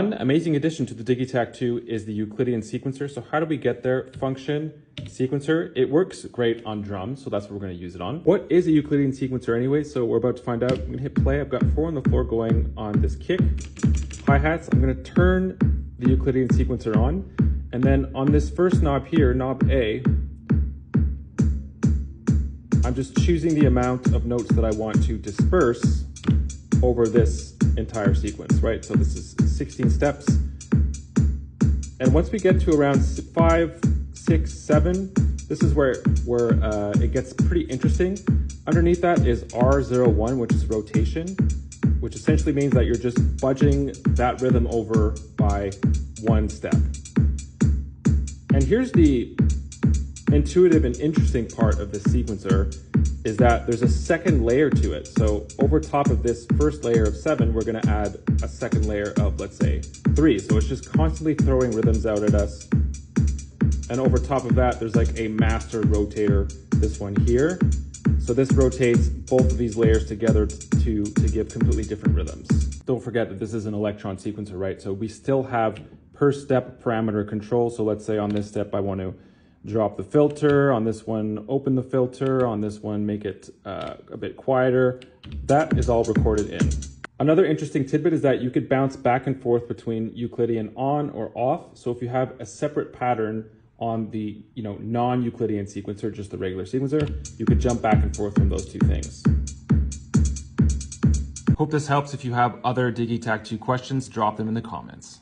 One amazing addition to the Digitakt 2 is the Euclidean sequencer. So how do we get there? Function, sequencer. It works great on drums, so that's what we're going to use it on. What is a Euclidean sequencer anyway? So we're about to find out. I'm going to hit play. I've got 4 on the floor going on this kick. Hi-hats. I'm going to turn the Euclidean sequencer on. And then on this first knob here, knob A, I'm just choosing the amount of notes that I want to disperse over this entire sequence, right? So this is 16 steps. And once we get to around 5, 6, 7, this is where it gets pretty interesting. Underneath that is R01, which is rotation, which essentially means that you're just budging that rhythm over by 1 step. And here's the intuitive and interesting part of this sequencer is that there's a second layer to it. So over top of this first layer of 7, we're going to add a second layer of, let's say, 3. So it's just constantly throwing rhythms out at us. And over top of that, there's like a master rotator, this one here. So this rotates both of these layers together to give completely different rhythms. Don't forget that this is an electron sequencer, right? So we still have per step parameter control. So let's say on this step, I want to drop the filter, on this one open the filter, on this one make it a bit quieter. That is all recorded in. Another interesting tidbit is that you could bounce back and forth between Euclidean on or off. So if you have a separate pattern on the non-Euclidean sequencer, just the regular sequencer, you could jump back and forth from those two things. Hope this helps. If you have other Digitakt 2 questions, drop them in the comments.